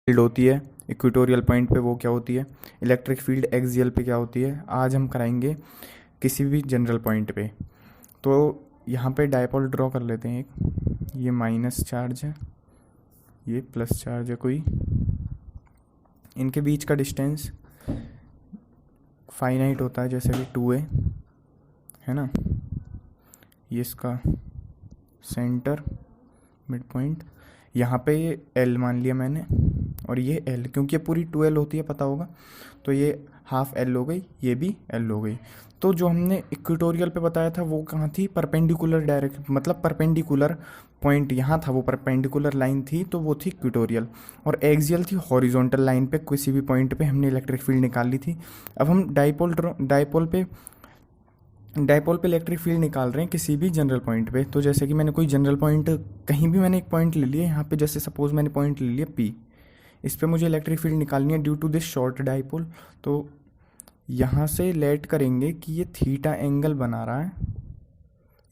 Field होती है equatorial point पे वो क्या होती है, इलेक्ट्रिक फील्ड एक्सियल पे क्या होती है, आज हम कराएंगे किसी भी जनरल पॉइंट पे। तो यहाँ पे डायपोल ड्रॉ कर लेते हैं एक, ये माइनस चार्ज है, ये प्लस चार्ज है कोई, इनके बीच का डिस्टेंस फाइनाइट होता है जैसे कि 2a है ना, ये इसका सेंटर मिड पॉइंट, यहाँ पे ये L मान लिया मैंने और ये L, क्योंकि ये पूरी 2L होती है पता होगा, तो ये हाफ L हो गई, ये भी L हो गई। तो जो हमने इक्वेटोरियल पे बताया था वो कहाँ थी, परपेंडिकुलर डायरेक्ट, मतलब परपेंडिकुलर पॉइंट यहाँ था, वो परपेंडिकुलर लाइन थी तो वो थी इक्वेटोरियल, और एक्सियल थी हॉरिजॉन्टल लाइन पे किसी भी पॉइंट पे हमने इलेक्ट्रिक फील्ड निकाल ली थी। अब हम डायपोल पे इलेक्ट्रिक फील्ड निकाल रहे हैं किसी भी जनरल पॉइंट पे। तो जैसे कि मैंने कोई जनरल पॉइंट, कहीं भी मैंने एक पॉइंट ले लिया यहाँ पे, जैसे सपोज मैंने पॉइंट ले लिया P, इस पे मुझे इलेक्ट्रिक फील्ड निकालनी है due to this short dipole. तो यहाँ से लेट करेंगे कि ये थीटा एंगल बना रहा है,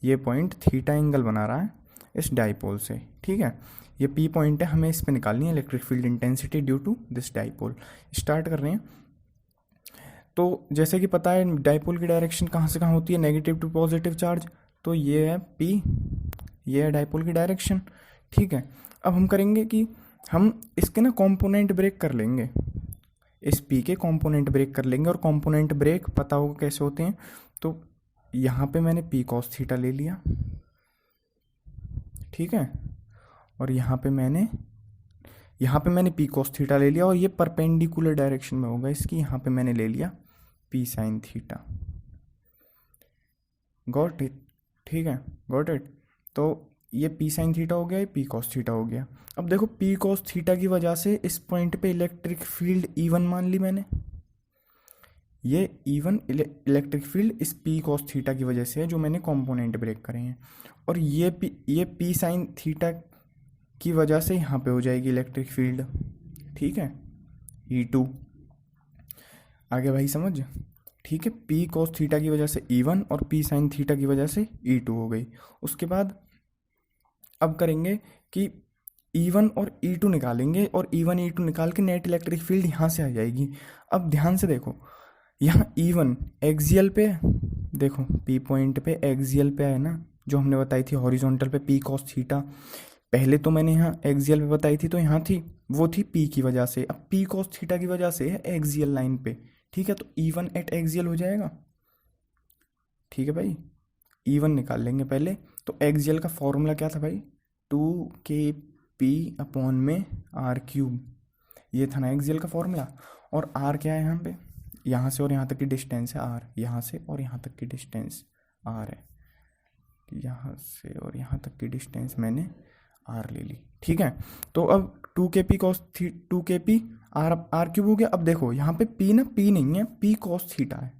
ये पॉइंट थीटा एंगल बना रहा है इस डायपोल से, ठीक है। ये P पॉइंट है, हमें इस पे निकालनी है electric field intensity due to this dipole. Start कर रहे हैं। तो जैसे कि पता है डायपोल की डायरेक्शन कहाँ से कहाँ होती है, नेगेटिव टू पॉजिटिव चार्ज, तो ये है P, ये है डायपोल की डायरेक्शन, ठीक है। अब हम करेंगे कि हम इसके ना कंपोनेंट ब्रेक कर लेंगे, इस P के कंपोनेंट ब्रेक कर लेंगे, और कंपोनेंट ब्रेक पता होगा कैसे होते हैं। तो यहाँ पे मैंने P cos थीटा ले लिया, ठीक है, और यहाँ पे मैंने P cos थीटा ले लिया, और ये परपेंडिकुलर डायरेक्शन में होगा इसकी, यहाँ पे मैंने ले लिया P sin theta. Got it, ठीक है, गॉट इट। तो ये P sin थीटा हो गया, ये P cos थीटा हो गया। अब देखो P cos थीटा की वजह से इस पॉइंट पे इलेक्ट्रिक फील्ड E1 मान ली मैंने, ये E1 इलेक्ट्रिक फील्ड इस P cos थीटा की वजह से है जो मैंने कंपोनेंट ब्रेक करे हैं, और ये P sin थीटा की वजह से यहाँ पे हो जाएगी इलेक्ट्रिक फील्ड, ठीक है, E2। आगे भाई समझ, ठीक है, P cos थीटा की वजह से E1 और P sin थीटा की वजह से E2 हो गई। उसके बाद अब करेंगे कि E1 और E2 निकालेंगे, और E1 E2 निकाल के नेट इलेक्ट्रिक फील्ड यहाँ से आ जाएगी। अब ध्यान से देखो, यहाँ E1 एक्सियल पे, देखो P पॉइंट पे एक्सियल पे है ना, जो हमने बताई थी हॉरिजॉन्टल पे P cos थीटा, पहले तो मैंने यहाँ एक्सियल पे बताई थी तो यहाँ थी, वो थी P की वजह से, अब P cos थीटा की वजह से है एक्सियल लाइन पे, ठीक है। तो E1 एट एक्सियल हो जाएगा, ठीक है भाई, E1 निकाल लेंगे पहले। तो एक्सियल का फॉर्मूला क्या था भाई, 2kp अपॉन में r3, ये था ना एक्सियल का फॉर्मूला। और r क्या है यहाँ पे, यहाँ से और यहाँ तक की डिस्टेंस है r, यहाँ से और यहाँ तक की डिस्टेंस r है, यहाँ से और यहाँ तक की डिस्टेंस मैंने r ले ली, ठीक है। तो अब 2kp r3 हो गया। अब देखो यहाँ पे p ना, p नहीं है, p cos थीटा है,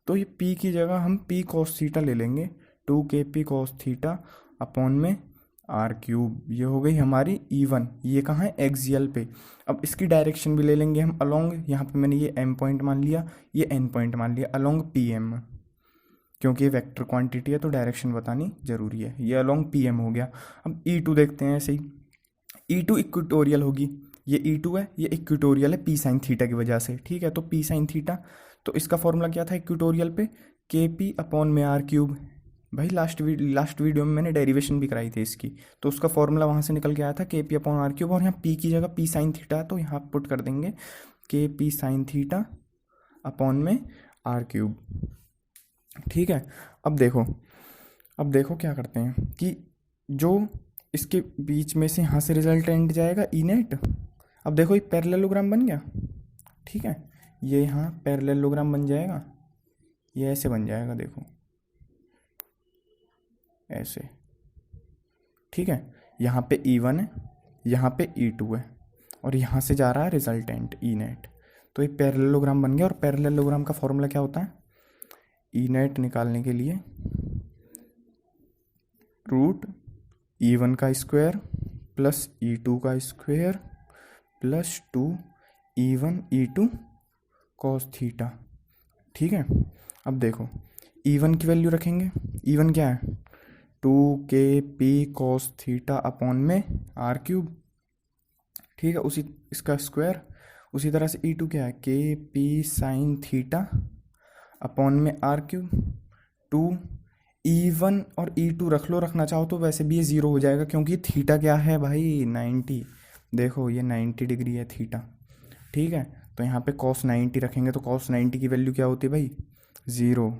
तो ये p की जगह हम p cos थीटा ले लेंगे, 2kp cos थीटा अपॉन में r3, ये हो गई हमारी E1, ये कहाँ है एक्सियल पे। अब इसकी डायरेक्शन भी ले लेंगे हम अलोंग, यहाँ पे मैंने ये m पॉइंट मान लिया, ये n पॉइंट मान लिया, अलोंग PM, क्योंकि ये वेक्टर क्वांटिटी है तो डायरेक्शन बतानी जरूरी है, ये अलोंग PM हो गया। अब E2 देखते हैं ऐसे ही, E2 इक्वेटोरियल होगी, ये E2 है, ये इक्वेटोरियल है P sin थीटा की वजह से, ठीक है। तो P sin थीटा, तो इसका फॉर्मूला क्या था इक्वेटोरियल पे, KP अपॉन में r3, भाई लास्ट वीडियो में मैंने डेरिवेशन भी कराई थी इसकी, तो उसका फॉर्मूला वहाँ से निकल के आया था KP अपॉन r3, और यहाँ P की जगह P sin थीटा है तो यहाँ पुट कर देंगे KP sin थीटा अपॉन में r3, ठीक है। अब देखो क्या करते हैं कि जो इसके बीच में से यहाँ से रिजल्टेंट जाएगा ई नेट। अब देखो ये पैरेललोग्राम बन गया, ठीक है, ये यहाँ पैरेललोग्राम बन जाएगा, ये ऐसे बन जाएगा, देखो ऐसे, ठीक है। यहाँ पे E1 है, यहाँ पे E2 है, और यहाँ से जा रहा है रिजल्टेंट ई नेट, तो ये पैरेललोग्राम बन गया। और पैरेललोग्राम का फॉर्मूला क्या होता है, ई नेट निकालने के लिए रूट E1 का स्क्वायर प्लस E2 का square plus 2 E1 E2 cos theta, ठीक है। अब देखो E1 की वैल्यू रखेंगे, E1 क्या है 2kp cos थीटा अपॉन में r3, ठीक है, उसी इसका स्क्वायर। उसी तरह से E2 क्या है, के पी साइन थीटा अपॉन में आर क्यूब। 2 E1 और E2 रख लो, रखना चाहो तो, वैसे भी ये 0 हो जाएगा क्योंकि थीटा क्या है भाई 90। देखो ये 90 डिग्री है थीटा, ठीक है। तो यहाँ पे cos 90 रखेंगे तो cos 90 की वैल्यू क्या होती है भाई 0,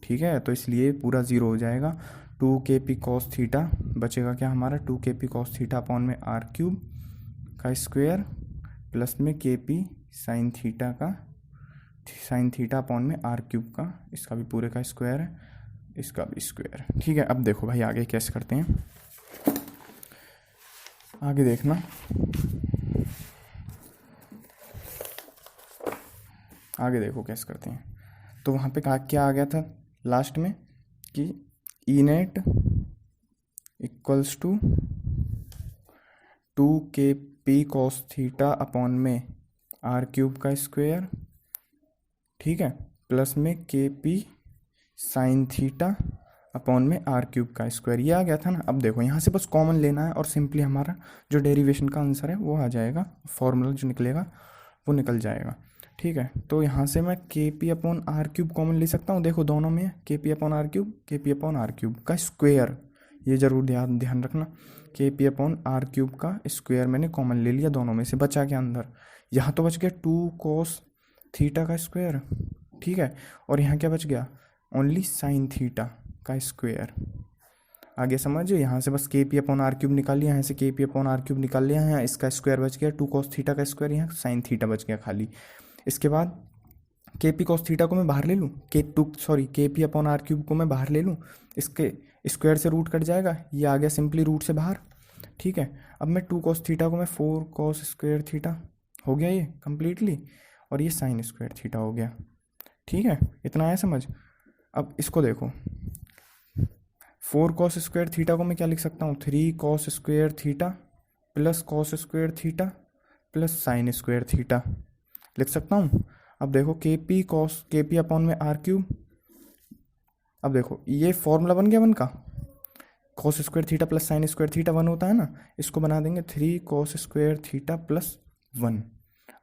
ठीक है। तो इसलिए पूरा 0 हो जाएगा। 2 kp cos थीटा बचेगा क्या हमारा, 2 kp cos थीटा अपॉन में आर क्यूब का स्क्वायर प्लस में kp साइन थीटा का, साइन थीटा अपॉन में आर क्यूब का, इसका भी पूरे का स्क्वायर है, इसका भी स्क्वायर है, ठीक है। अब देखो भाई आगे कैसे करते हैं, आगे देखना। आगे देखो कैसे करते हैं। तो वहाँ पे क्या आ गया था लास्ट में कि E net equals to 2 kp cos theta upon में आर क्यूब का स्क्वायर, ठीक है, प्लस में kp साइन थीटा अपॉन में आर क्यूब का स्क्वायर। ये आ गया था ना। अब देखो यहाँ से बस कॉमन लेना है और सिंपली हमारा जो डेरिवेशन का आंसर है वो आ जाएगा, फॉर्मूला जो निकलेगा वो निकल जाएगा, ठीक है। तो यहाँ से मैं K P upon R cube common ले सकता हूँ। देखो दोनों में K P upon R cube, K P upon R cube का स्क्वायर, ये जरूर ध्यान रखना, K P upon R cube का स्क्वायर मैंने कॉमन ले लिया दोनों में से। बचा क्या अंदर, यहाँ तो बच गया 2 cos थीटा का स्क्वायर, ठीक है। और यहाँ क्या बच गया, ओनली साइन थीटा का स्क्वायर। आगे समझो, यहाँ से बस के पी अपॉन आर क्यूब निकाल लिया, यहाँ से के पी अपॉन आर क्यूब निकाल लिया, यहाँ इसका स्क्वायर बच गया, 2 cos थीटा का स्क्वायर, यहाँ साइन थीटा बच गया खाली। इसके बाद के पी कॉस थीटा को मैं बाहर ले लूँ, के पी अपॉन आर क्यूब को मैं बाहर ले लूँ, इसके स्क्वायर से रूट कट जाएगा, ये आ गया सिंपली रूट से बाहर, ठीक है। अब मैं 2 cos थीटा को मैं 4 cos स्क्वायर थीटा हो गया ये कम्प्लीटली, और ये साइन स्क्वायर थीटा हो गया, ठीक है। इतना आया समझ। अब इसको देखो, 4 cos स्क्वायर थीटा को मैं क्या लिख सकता हूँ, 3 cos square theta plus cos square theta plus sine square theta लिख सकता हूँ। अब देखो के पी अपॉन में आर क्यूब, अब देखो ये फॉर्मूला बन गया 1 का, cos square theta plus sine square theta 1 होता है ना, इसको बना देंगे 3 cos स्क्वायर थीटा प्लस 1।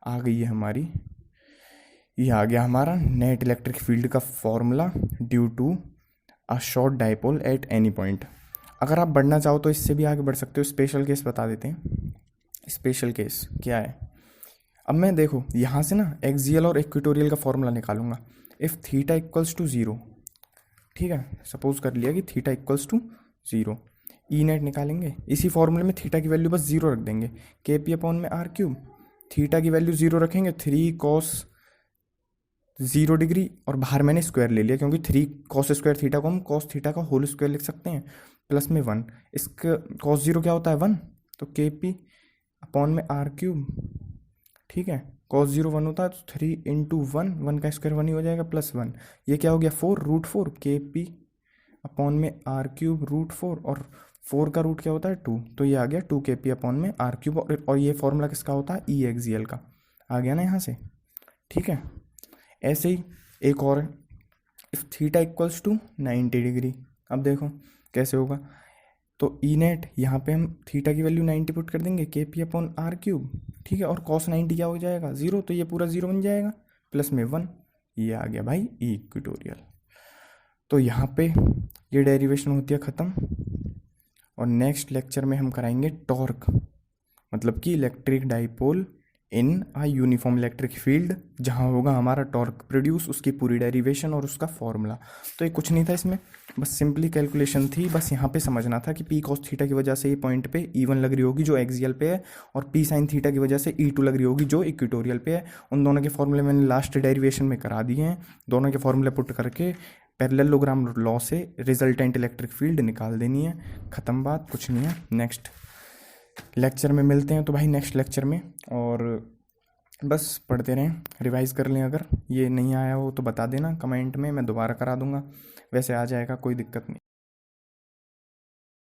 आ गई है हमारी, ये आ गया हमारा नेट इलेक्ट्रिक फील्ड का formula due to a short dipole at any point. अगर आप बढ़ना चाहो तो इससे भी आगे बढ़ सकते हो। स्पेशल केस बता देते हैं। स्पेशल केस क्या है, अब मैं देखो यहाँ से ना एक्सियल और इक्वेटोरियल का फॉर्मूला निकालूंगा। इफ़ थीटा इक्वल्स टू 0, ठीक है, सपोज कर लिया कि theta equals to 0, E net निकालेंगे। इसी फॉर्मूले में थीटा की वैल्यू बस 0 रख देंगे, के पी अपॉन में आर क्यूब, थीटा की वैल्यू 0 रखेंगे, 3 cos 0 डिग्री, और बाहर मैंने स्क्वायर ले लिया क्योंकि 3 cos स्क्वायर थीटा को हम cos थीटा का होल स्क्वायर लिख सकते हैं, प्लस में 1। इसका cos 0 क्या होता है 1, तो के पी अपॉन में आर क्यूब, ठीक है, cos 0 1 होता है तो 3 इंटू 1 का स्क्वायर 1 ही हो जाएगा, प्लस 1। ये क्या हो गया 4 रूट 4 के पी अपॉन में आर क्यूब रूट 4, और 4 का रूट क्या होता है 2, तो ये आ गया 2 के पी अपॉन में आर क्यूब। और ये फॉर्मूला किसका होता है, ई एक्सियल का, आ गया ना यहाँ से, ठीक है। ऐसे ही एक और है, if theta equals to 90 degree. अब देखो कैसे होगा, तो ई नेट यहाँ पे हम थीटा की वैल्यू 90 पुट कर देंगे, के पी अपॉन आर क्यूब, ठीक है, और cos 90 क्या हो जाएगा 0, तो ये पूरा 0 बन जाएगा, प्लस में 1, ये आ गया भाई ई इक्वेटोरियल। तो यहाँ पे ये डेरिवेशन होती है ख़त्म, और नेक्स्ट लेक्चर में हम कराएंगे टॉर्क, मतलब कि electric dipole in a uniform electric field, जहाँ होगा हमारा टॉर्क प्रोड्यूस, उसकी पूरी डेरिवेशन और उसका फॉर्मूला। तो ये कुछ नहीं था इसमें, बस सिंपली कैलकुलेशन थी। बस यहाँ पे समझना था कि पी कॉस थीटा की वजह से ये पॉइंट पे E1 लग रही होगी जो एक्सियल पे है, और पी साइन थीटा की वजह से E2 लग रही होगी जो इक्वेटोरियल पे है। उन दोनों के फॉर्मूले मैंने लास्ट डेरिवेशन में करा दिए हैं। दोनों के फॉर्मूले पुट करके पैरेललोग्राम लॉ से रिजल्टेंट इलेक्ट्रिक फील्ड निकाल देनी है, ख़त्म बात, कुछ नहीं है। नेक्स्ट लेक्चर में मिलते हैं तो भाई नेक्स्ट लेक्चर में, और बस पढ़ते रहें, रिवाइज़ कर लें। अगर ये नहीं आया हो तो बता देना कमेंट में, मैं दोबारा करा दूंगा, वैसे आ जाएगा, कोई दिक्कत नहीं।